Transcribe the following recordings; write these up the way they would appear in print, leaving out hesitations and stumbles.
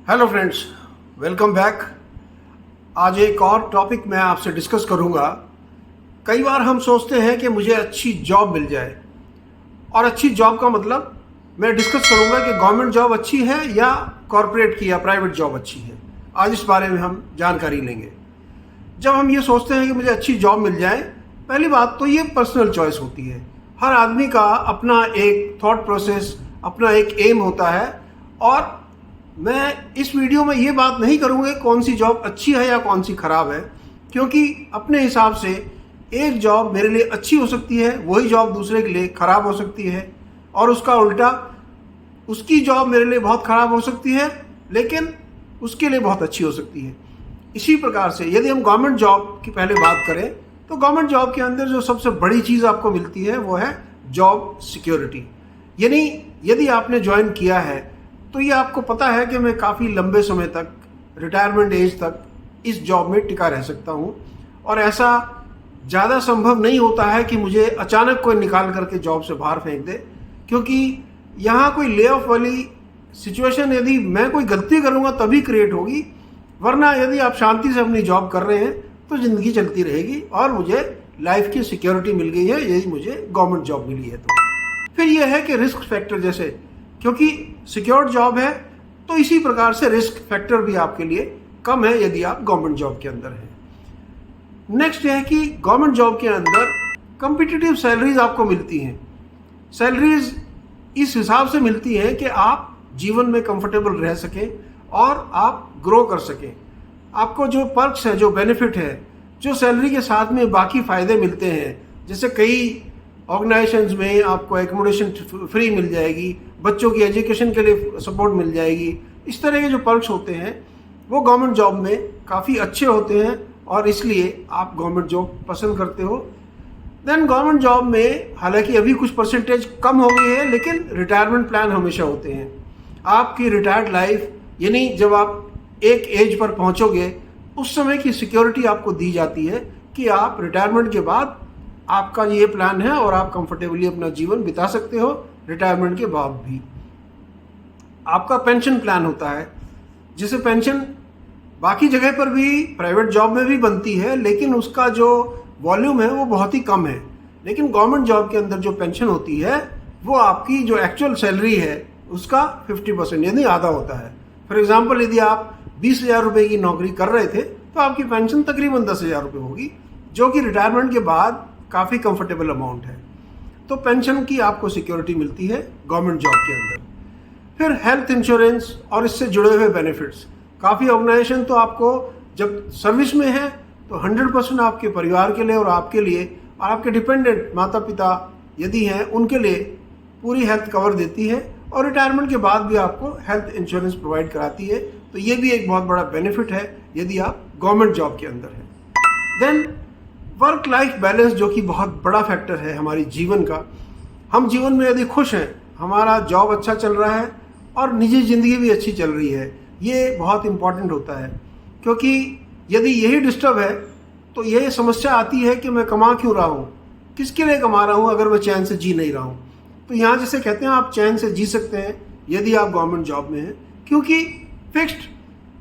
Hello friends, welcome back. आज एक और टॉपिक मैं आपसे डिस्कस करूंगा। कई बार हम सोचते हैं कि मुझे अच्छी जॉब मिल जाए, और अच्छी जॉब का मतलब मैं डिस्कस करूंगा कि गवर्नमेंट जॉब अच्छी है या कॉरपोरेट की या प्राइवेट जॉब अच्छी है। आज इस बारे में हम जानकारी लेंगे। जब हम ये सोचते हैं कि मुझे अच्छी जॉब मिल जाए, पहली बात तो ये पर्सनल चॉइस होती है। हर आदमी का अपना एक थॉट प्रोसेस, अपना एक एम होता है। और मैं इस वीडियो में ये बात नहीं करूँगा कौन सी जॉब अच्छी है या कौन सी खराब है, क्योंकि अपने हिसाब से एक जॉब मेरे लिए अच्छी हो सकती है, वही जॉब दूसरे के लिए खराब हो सकती है, और उसका उल्टा, उसकी जॉब मेरे लिए बहुत खराब हो सकती है लेकिन उसके लिए बहुत अच्छी हो सकती है। इसी प्रकार से यदि हम गवर्नमेंट जॉब की पहले बात करें तो गवर्नमेंट जॉब के अंदर जो सबसे बड़ी चीज़ आपको मिलती है वो है जॉब सिक्योरिटी। यानी यदि आपने ज्वाइन किया है तो ये आपको पता है कि मैं काफ़ी लंबे समय तक, रिटायरमेंट एज तक इस जॉब में टिका रह सकता हूँ। और ऐसा ज़्यादा संभव नहीं होता है कि मुझे अचानक कोई निकाल करके जॉब से बाहर फेंक दे, क्योंकि यहाँ कोई ले ऑफ वाली सिचुएशन यदि मैं कोई गलती करूँगा तभी क्रिएट होगी, वरना यदि आप शांति से अपनी जॉब कर रहे हैं तो ज़िंदगी चलती रहेगी और मुझे लाइफ की सिक्योरिटी मिल गई है यदि मुझे गवर्नमेंट जॉब मिली है तो। फिर यह है कि रिस्क फैक्टर, जैसे क्योंकि सिक्योर्ड जॉब है तो इसी प्रकार से रिस्क फैक्टर भी आपके लिए कम है यदि आप गवर्नमेंट जॉब के अंदर हैं। नेक्स्ट है कि गवर्नमेंट जॉब के अंदर कॉम्पिटिटिव सैलरीज आपको मिलती हैं। सैलरीज इस हिसाब से मिलती हैं कि आप जीवन में कंफर्टेबल रह सकें और आप ग्रो कर सकें। आपको जो पर्क्स है, जो बेनिफिट है, जो सैलरी के साथ में बाकी फ़ायदे मिलते हैं, जैसे कई ऑर्गेनाइजेशंस में आपको एकोमोडेशन फ्री मिल जाएगी, बच्चों की एजुकेशन के लिए सपोर्ट मिल जाएगी, इस तरह के जो पर्क्स होते हैं वो गवर्नमेंट जॉब में काफ़ी अच्छे होते हैं और इसलिए आप गवर्नमेंट जॉब पसंद करते हो। देन गवर्नमेंट जॉब में हालांकि अभी कुछ परसेंटेज कम हो गई है लेकिन रिटायरमेंट प्लान हमेशा होते हैं। आपकी रिटायर्ड लाइफ, यानी जब आप एक एज पर पहुंचोगे उस समय की सिक्योरिटी आपको दी जाती है कि आप रिटायरमेंट के बाद आपका ये प्लान है और आप कंफर्टेबली अपना जीवन बिता सकते हो रिटायरमेंट के बाद भी। आपका पेंशन प्लान होता है, जिसे पेंशन बाकी जगह पर भी प्राइवेट जॉब में भी बनती है लेकिन उसका जो वॉल्यूम है वो बहुत ही कम है। लेकिन गवर्नमेंट जॉब के अंदर जो पेंशन होती है वो आपकी जो एक्चुअल सैलरी है उसका 50% यानी आधा होता है। फॉर एग्जाम्पल, यदि आप 20,000 रुपये की नौकरी कर रहे थे तो आपकी पेंशन तकरीबन 10,000 रुपये होगी, जो कि रिटायरमेंट के बाद काफ़ी कंफर्टेबल अमाउंट है। तो पेंशन की आपको सिक्योरिटी मिलती है गवर्नमेंट जॉब के अंदर। फिर हेल्थ इंश्योरेंस और इससे जुड़े हुए बेनिफिट्स। काफ़ी ऑर्गेनाइजेशन तो आपको जब सर्विस में है तो 100% आपके परिवार के लिए और आपके लिए और आपके डिपेंडेंट माता पिता यदि हैं उनके लिए पूरी हेल्थ कवर देती है, और रिटायरमेंट के बाद भी आपको हेल्थ इंश्योरेंस प्रोवाइड कराती है। तो ये भी एक बहुत बड़ा बेनिफिट है यदि आप गवर्नमेंट जॉब के अंदर हैं। देन वर्क लाइफ बैलेंस, जो कि बहुत बड़ा फैक्टर है हमारी जीवन का। हम जीवन में यदि खुश हैं, हमारा जॉब अच्छा चल रहा है और निजी ज़िंदगी भी अच्छी चल रही है, ये बहुत इम्पॉर्टेंट होता है। क्योंकि यदि यही डिस्टर्ब है तो ये समस्या आती है कि मैं कमा क्यों रहा हूँ, किसके लिए कमा रहा हूँ अगर मैं चैन से जी नहीं रहा हूँ। तो यहाँ जैसे कहते हैं आप चैन से जी सकते हैं यदि आप गवर्नमेंट जॉब में हैं, क्योंकि फिक्स्ड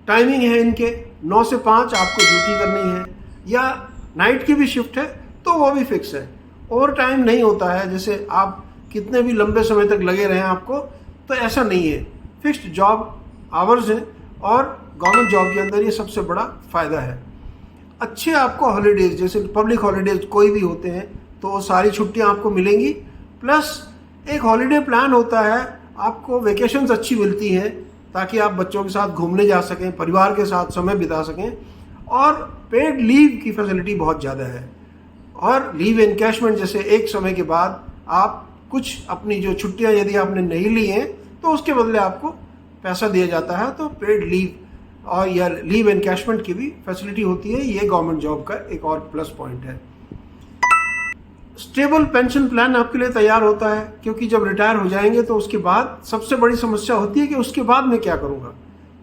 टाइमिंग है इनके, 9 से 5 आपको ड्यूटी करनी है, या नाइट की भी शिफ्ट है तो वो भी फिक्स है। ओवर टाइम नहीं होता है, जैसे आप कितने भी लंबे समय तक लगे रहें आपको, तो ऐसा नहीं है। फिक्स्ड जॉब आवर्स हैं और गवर्नमेंट जॉब के अंदर ये सबसे बड़ा फ़ायदा है। अच्छे आपको हॉलीडेज, जैसे पब्लिक हॉलीडेज कोई भी होते हैं तो सारी छुट्टियां आपको मिलेंगी, प्लस एक हॉलीडे प्लान होता है, आपको वेकेशंस अच्छी मिलती हैं ताकि आप बच्चों के साथ घूमने जा सकें, परिवार के साथ समय बिता सकें, और पेड लीव की फैसिलिटी बहुत ज़्यादा है। और लीव एनकैशमेंट, जैसे एक समय के बाद आप कुछ अपनी जो छुट्टियां यदि आपने नहीं ली हैं तो उसके बदले आपको पैसा दिया जाता है, तो पेड लीव और या लीव एनकैशमेंट की भी फैसिलिटी होती है। ये गवर्नमेंट जॉब का एक और प्लस पॉइंट है। स्टेबल पेंशन प्लान आपके लिए तैयार होता है, क्योंकि जब रिटायर हो जाएंगे तो उसके बाद सबसे बड़ी समस्या होती है कि उसके बाद मैं क्या करूँगा।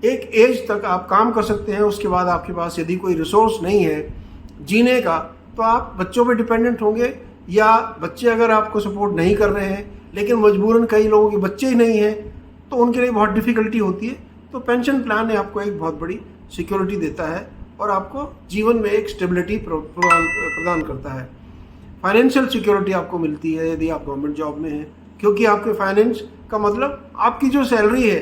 एक एज तक आप काम कर सकते हैं, उसके बाद आपके पास यदि कोई रिसोर्स नहीं है जीने का तो आप बच्चों पे डिपेंडेंट होंगे, या बच्चे अगर आपको सपोर्ट नहीं कर रहे हैं लेकिन मजबूरन कई लोगों के बच्चे ही नहीं हैं तो उनके लिए बहुत डिफ़िकल्टी होती है। तो पेंशन प्लान आपको एक बहुत बड़ी सिक्योरिटी देता है और आपको जीवन में एक स्टेबिलिटी प्रदान करता है। फाइनेंशियल सिक्योरिटी आपको मिलती है यदि आप गवर्नमेंट जॉब में हैं, क्योंकि आपके फाइनेंस का मतलब आपकी जो सैलरी है,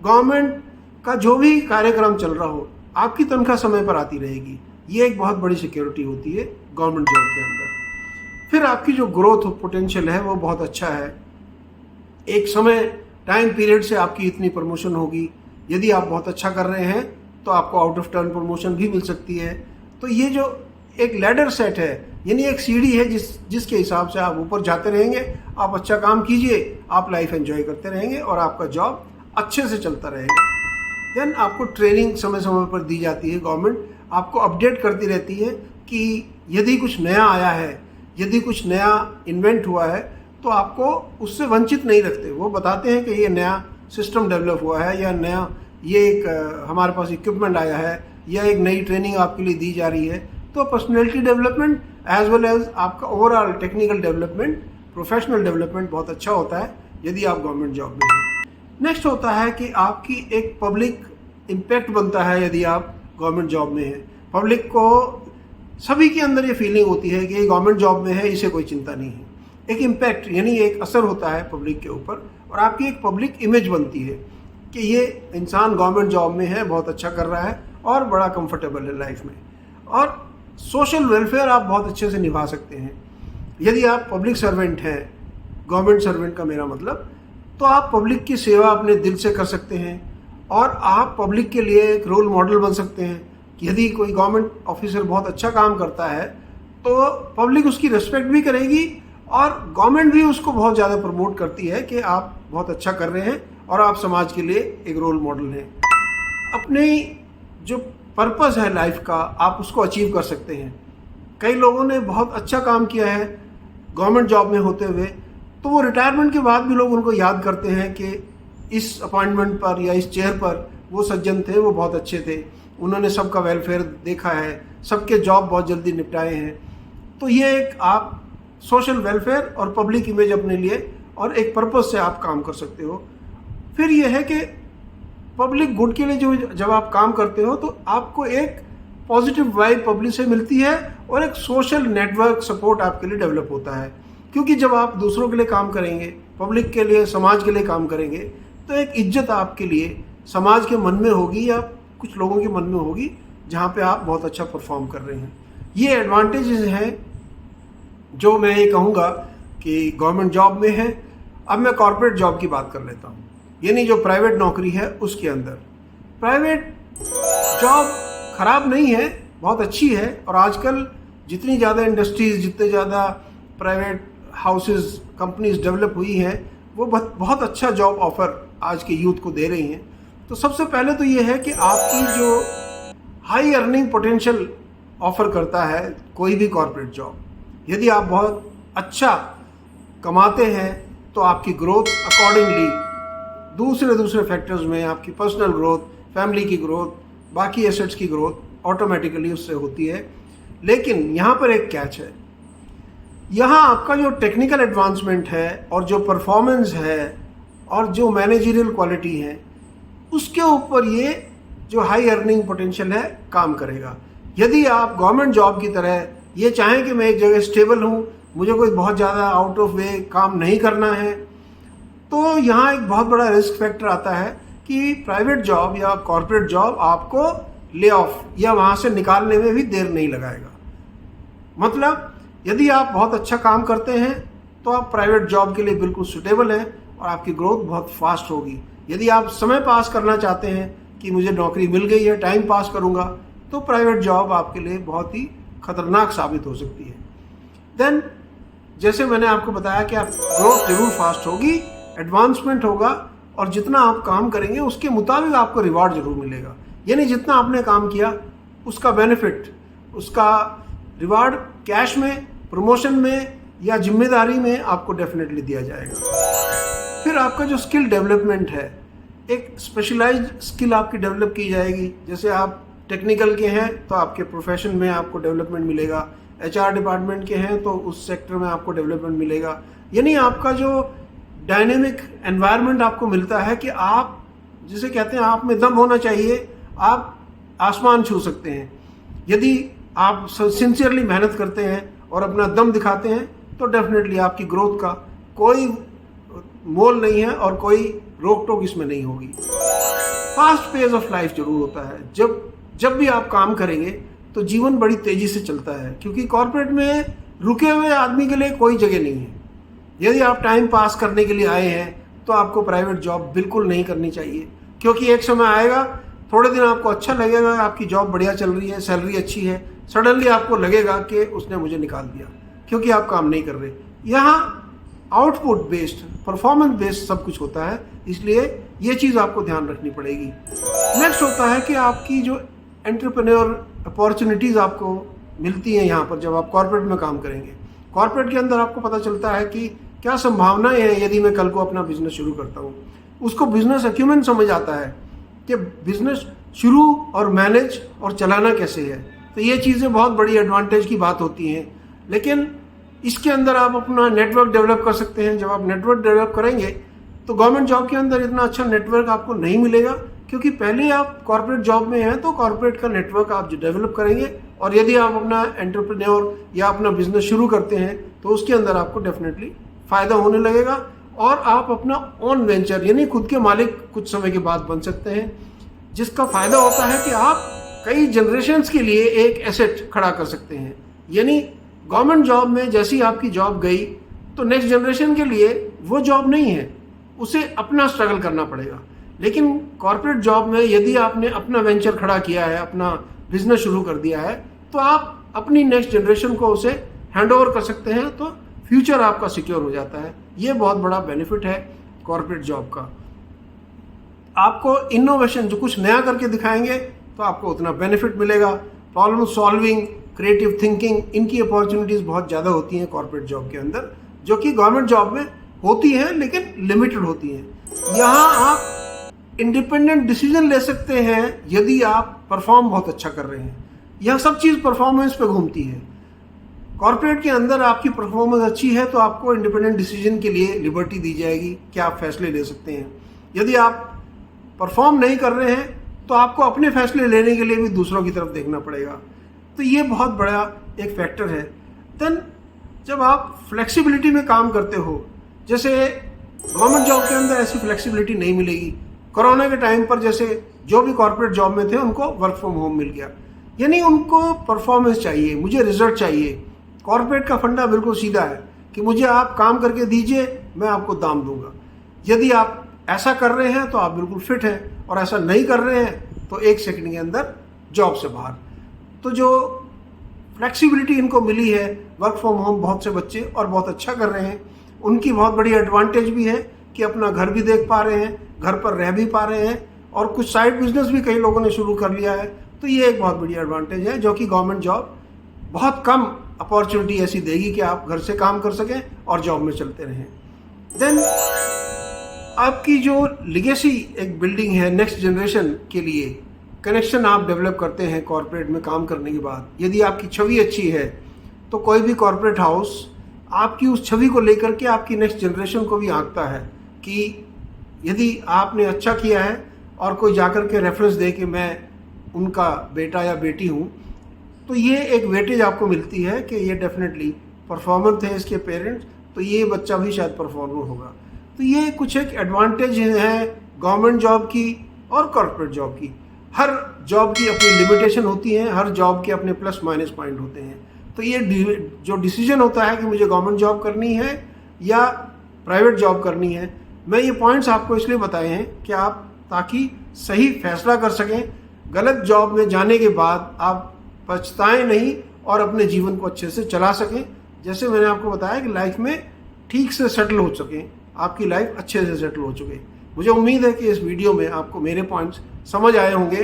गवर्नमेंट का जो भी कार्यक्रम चल रहा हो, आपकी तनख्वाह समय पर आती रहेगी। ये एक बहुत बड़ी सिक्योरिटी होती है गवर्नमेंट जॉब के अंदर। फिर आपकी जो ग्रोथ पोटेंशियल है वो बहुत अच्छा है। एक समय टाइम पीरियड से आपकी इतनी प्रमोशन होगी। यदि आप बहुत अच्छा कर रहे हैं तो आपको आउट ऑफ टर्न प्रमोशन भी मिल सकती है। तो ये जो एक लैडर सेट है, यानी एक सीढ़ी है जिसके हिसाब से आप ऊपर जाते रहेंगे। आप अच्छा काम कीजिए, आप लाइफ एंजॉय करते रहेंगे और आपका जॉब अच्छे से चलता रहेगा। देन आपको ट्रेनिंग समय समय पर दी जाती है। गवर्नमेंट आपको अपडेट करती रहती है कि यदि कुछ नया आया है, यदि कुछ नया इन्वेंट हुआ है तो आपको उससे वंचित नहीं रखते। वो बताते हैं कि ये नया सिस्टम डेवलप हुआ है या नया ये एक हमारे पास इक्विपमेंट आया है या एक नई ट्रेनिंग आपके लिए दी जा रही है। तो personality development as well as आपका overall technical development, professional development बहुत अच्छा होता है यदि आप गवर्नमेंट जॉब में हैं। नेक्स्ट होता है कि आपकी एक पब्लिक इम्पैक्ट बनता है यदि आप गवर्नमेंट जॉब में हैं। पब्लिक को, सभी के अंदर ये फीलिंग होती है कि ये गवर्नमेंट जॉब में है, इसे कोई चिंता नहीं है। एक इम्पैक्ट यानी एक असर होता है पब्लिक के ऊपर और आपकी एक पब्लिक इमेज बनती है कि ये इंसान गवर्नमेंट जॉब में है, बहुत अच्छा कर रहा है और बड़ा कंफर्टेबल है लाइफ में। और सोशल वेलफेयर आप बहुत अच्छे से निभा सकते हैं यदि आप पब्लिक सर्वेंट हैं। गवर्नमेंट सर्वेंट का मेरा मतलब, तो आप पब्लिक की सेवा अपने दिल से कर सकते हैं और आप पब्लिक के लिए एक रोल मॉडल बन सकते हैं। यदि कोई गवर्नमेंट ऑफिसर बहुत अच्छा काम करता है तो पब्लिक उसकी रिस्पेक्ट भी करेगी और गवर्नमेंट भी उसको बहुत ज़्यादा प्रमोट करती है कि आप बहुत अच्छा कर रहे हैं और आप समाज के लिए एक रोल मॉडल हैं। अपने जो पर्पस है लाइफ का, आप उसको अचीव कर सकते हैं। कई लोगों ने बहुत अच्छा काम किया है गवर्नमेंट जॉब में होते हुए, तो वो रिटायरमेंट के बाद भी लोग उनको याद करते हैं कि इस अपॉइंटमेंट पर या इस चेयर पर वो सज्जन थे, वो बहुत अच्छे थे, उन्होंने सबका वेलफेयर देखा है, सबके जॉब बहुत जल्दी निपटाए हैं। तो ये एक आप सोशल वेलफेयर और पब्लिक इमेज अपने लिए और एक पर्पस से आप काम कर सकते हो। फिर ये है कि पब्लिक गुड के लिए जब आप काम करते हो तो आपको एक पॉजिटिव वाइब पब्लिक से मिलती है और एक सोशल नेटवर्क सपोर्ट आपके लिए डेवलप होता है। क्योंकि जब आप दूसरों के लिए काम करेंगे, पब्लिक के लिए, समाज के लिए काम करेंगे, तो एक इज्जत आपके लिए समाज के मन में होगी या कुछ लोगों के मन में होगी जहाँ पे आप बहुत अच्छा परफॉर्म कर रहे हैं। ये एडवांटेजेस हैं जो मैं ये कहूँगा कि गवर्नमेंट जॉब में है। अब मैं कॉर्पोरेट जॉब की बात कर लेता हूँ, यानी जो प्राइवेट नौकरी है उसके अंदर। प्राइवेट जॉब खराब नहीं है, बहुत अच्छी है। और आजकल जितनी ज़्यादा इंडस्ट्रीज़, जितने ज़्यादा प्राइवेट हाउसेस, कंपनीज डेवलप हुई हैं, वो बहुत अच्छा जॉब ऑफर आज के यूथ को दे रही हैं। तो सबसे पहले तो ये है कि आपकी जो हाई अर्निंग पोटेंशियल ऑफर करता है कोई भी कॉर्पोरेट जॉब। यदि आप बहुत अच्छा कमाते हैं तो आपकी ग्रोथ अकॉर्डिंगली दूसरे फैक्टर्स में आपकी पर्सनल ग्रोथ, फैमिली की ग्रोथ, बाकी एसेट्स की ग्रोथ ऑटोमेटिकली उससे होती है। लेकिन यहाँ पर एक कैच है, यहाँ आपका जो टेक्निकल एडवांसमेंट है और जो परफॉर्मेंस है और जो मैनेजरियल क्वालिटी है, उसके ऊपर ये जो हाई अर्निंग पोटेंशियल है काम करेगा। यदि आप गवर्नमेंट जॉब की तरह ये चाहें कि मैं एक जगह स्टेबल हूँ, मुझे कोई बहुत ज़्यादा आउट ऑफ वे काम नहीं करना है, तो यहाँ एक बहुत बड़ा रिस्क फैक्टर आता है कि प्राइवेट जॉब या कॉर्पोरेट जॉब आपको ले ऑफ या वहाँ से निकालने में भी देर नहीं लगाएगा। मतलब यदि आप बहुत अच्छा काम करते हैं तो आप प्राइवेट जॉब के लिए बिल्कुल सुटेबल हैं और आपकी ग्रोथ बहुत फास्ट होगी। यदि आप समय पास करना चाहते हैं कि मुझे नौकरी मिल गई है, टाइम पास करूँगा, तो प्राइवेट जॉब आपके लिए बहुत ही खतरनाक साबित हो सकती है। देन जैसे मैंने आपको बताया कि आप ग्रोथ जरूर फास्ट होगी, एडवांसमेंट होगा और जितना आप काम करेंगे उसके मुताबिक आपको रिवार्ड जरूर मिलेगा। यानी जितना आपने काम किया उसका बेनिफिट, उसका रिवार्ड कैश में, प्रमोशन में या जिम्मेदारी में आपको डेफिनेटली दिया जाएगा। फिर आपका जो स्किल डेवलपमेंट है, एक स्पेशलाइज्ड स्किल आपकी डेवलप की जाएगी। जैसे आप टेक्निकल के हैं तो आपके प्रोफेशन में आपको डेवलपमेंट मिलेगा, एचआर डिपार्टमेंट के हैं तो उस सेक्टर में आपको डेवलपमेंट मिलेगा। यानी आपका जो डायनेमिक एनवायरनमेंट आपको मिलता है कि आप जिसे कहते हैं आप में दम होना चाहिए, आप आसमान छू सकते हैं। यदि आप सिंसियरली मेहनत करते हैं और अपना दम दिखाते हैं तो डेफिनेटली आपकी ग्रोथ का कोई मोल नहीं है और कोई रोक टोक इसमें नहीं होगी। फास्ट पेस ऑफ लाइफ जरूर होता है। जब भी आप काम करेंगे तो जीवन बड़ी तेजी से चलता है, क्योंकि कॉर्पोरेट में रुके हुए आदमी के लिए कोई जगह नहीं है। यदि आप टाइम पास करने के लिए आए हैं तो आपको प्राइवेट जॉब बिल्कुल नहीं करनी चाहिए, क्योंकि एक समय आएगा, थोड़े दिन आपको अच्छा लगेगा, आपकी जॉब बढ़िया चल रही है, सैलरी अच्छी है, सडनली आपको लगेगा कि उसने मुझे निकाल दिया क्योंकि आप काम नहीं कर रहे। यहाँ आउटपुट बेस्ड, परफॉर्मेंस बेस्ड सब कुछ होता है, इसलिए ये चीज़ आपको ध्यान रखनी पड़ेगी। नेक्स्ट होता है कि आपकी जो एंटरप्रेन्योर अपॉर्चुनिटीज़ आपको मिलती हैं यहाँ पर जब आप कॉर्पोरेट में काम करेंगे। कॉर्पोरेट के अंदर आपको पता चलता है कि क्या संभावनाएं हैं यदि मैं कल को अपना बिजनेस शुरू करता हूँ। उसको बिजनेस एक्यूमेंट समझ आता है कि बिजनेस शुरू और मैनेज और चलाना कैसे है। तो ये चीज़ें बहुत बड़ी एडवांटेज की बात होती हैं। लेकिन इसके अंदर आप अपना नेटवर्क डेवलप कर सकते हैं। जब आप नेटवर्क डेवलप करेंगे तो गवर्नमेंट जॉब के अंदर इतना अच्छा नेटवर्क आपको नहीं मिलेगा, क्योंकि पहले आप कॉर्पोरेट जॉब में हैं तो कॉर्पोरेट का नेटवर्क आप डेवलप करेंगे, और यदि आप अपना एंटरप्रेन्योर या अपना बिजनेस शुरू करते हैं तो उसके अंदर आपको डेफिनेटली फ़ायदा होने लगेगा और आप अपना ओन वेंचर यानी खुद के मालिक कुछ समय के बाद बन सकते हैं, जिसका फ़ायदा होता है कि आप कई जनरेशन्स के लिए एक एसेट खड़ा कर सकते हैं। यानी गवर्नमेंट जॉब में जैसी आपकी जॉब गई तो नेक्स्ट जनरेशन के लिए वो जॉब नहीं है, उसे अपना स्ट्रगल करना पड़ेगा। लेकिन कॉर्पोरेट जॉब में यदि आपने अपना वेंचर खड़ा किया है, अपना बिजनेस शुरू कर दिया है, तो आप अपनी नेक्स्ट जनरेशन को उसे हैंड ओवर कर सकते हैं, तो फ्यूचर आपका सिक्योर हो जाता है। ये बहुत बड़ा बेनिफिट है कॉर्पोरेट जॉब का। आपको इनोवेशन, जो कुछ नया करके दिखाएंगे तो आपको उतना बेनिफिट मिलेगा। प्रॉब्लम सॉल्विंग, क्रिएटिव थिंकिंग, इनकी अपॉर्चुनिटीज़ बहुत ज़्यादा होती हैं कॉर्पोरेट जॉब के अंदर, जो कि गवर्नमेंट जॉब में होती हैं लेकिन लिमिटेड होती हैं। यहाँ आप इंडिपेंडेंट डिसीजन ले सकते हैं यदि आप परफॉर्म बहुत अच्छा कर रहे हैं। यह सब चीज़ परफॉर्मेंस पे घूमती है। कॉर्पोरेट के अंदर आपकी परफॉर्मेंस अच्छी है तो आपको इंडिपेंडेंट डिसीजन के लिए लिबर्टी दी जाएगी कि आप फैसले ले सकते हैं। यदि आप परफॉर्म नहीं कर रहे हैं तो आपको अपने फैसले लेने के लिए भी दूसरों की तरफ देखना पड़ेगा। तो ये बहुत बड़ा एक फैक्टर है। देन जब आप फ्लेक्सिबिलिटी में काम करते हो, जैसे गवर्नमेंट जॉब के अंदर ऐसी फ्लेक्सिबिलिटी नहीं मिलेगी। कोरोना के टाइम पर जैसे जो भी कॉर्पोरेट जॉब में थे उनको वर्क फ्रॉम होम मिल गया, यानी उनको परफॉर्मेंस चाहिए, मुझे रिजल्ट चाहिए। कॉर्पोरेट का फंडा बिल्कुल सीधा है कि मुझे आप काम करके दीजिए, मैं आपको दाम दूंगा। यदि आप ऐसा कर रहे हैं तो आप बिल्कुल फिट हैं, और ऐसा नहीं कर रहे हैं तो एक सेकंड के अंदर जॉब से बाहर। तो जो फ्लेक्सिबिलिटी इनको मिली है, वर्क फ्रॉम होम बहुत से बच्चे और बहुत अच्छा कर रहे हैं। उनकी बहुत बड़ी एडवांटेज भी है कि अपना घर भी देख पा रहे हैं, घर पर रह भी पा रहे हैं, और कुछ साइड बिजनेस भी कई लोगों ने शुरू कर लिया है। तो ये एक बहुत बड़ी एडवांटेज है, जो कि गवर्नमेंट जॉब बहुत कम अपॉर्चुनिटी ऐसी देगी कि आप घर से काम कर सकें और जॉब में चलते रहें। देन आपकी जो लिगेसी एक बिल्डिंग है नेक्स्ट जनरेशन के लिए, कनेक्शन आप डेवलप करते हैं कॉर्पोरेट में काम करने के बाद। यदि आपकी छवि अच्छी है तो कोई भी कॉर्पोरेट हाउस आपकी उस छवि को लेकर के आपकी नेक्स्ट जनरेशन को भी आंकता है कि यदि आपने अच्छा किया है और कोई जाकर के रेफरेंस दे कि मैं उनका बेटा या बेटी हूँ, तो ये एक वेटेज आपको मिलती है कि ये डेफिनेटली परफॉर्मर थे इसके पेरेंट्स, तो ये बच्चा भी शायद परफॉर्मर होगा। तो ये कुछ एक एडवांटेज है गवर्नमेंट जॉब की और कॉर्पोरेट जॉब की। हर जॉब की अपनी लिमिटेशन होती है, हर जॉब के अपने प्लस माइनस पॉइंट होते हैं। तो ये जो डिसीजन होता है कि मुझे गवर्नमेंट जॉब करनी है या प्राइवेट जॉब करनी है, मैं ये पॉइंट्स आपको इसलिए बताए हैं कि आप ताकि सही फैसला कर सकें, गलत जॉब में जाने के बाद आप पछताएं नहीं और अपने जीवन को अच्छे से चला सकें। जैसे मैंने आपको बताया कि लाइफ में ठीक से सेटल हो सकें, आपकी लाइफ अच्छे से सेटल हो चुके। मुझे उम्मीद है कि इस वीडियो में आपको मेरे पॉइंट्स समझ आए होंगे।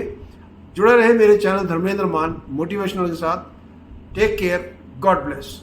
जुड़े रहे मेरे चैनल धर्मेंद्र मान मोटिवेशनल के साथ। Take care, God bless.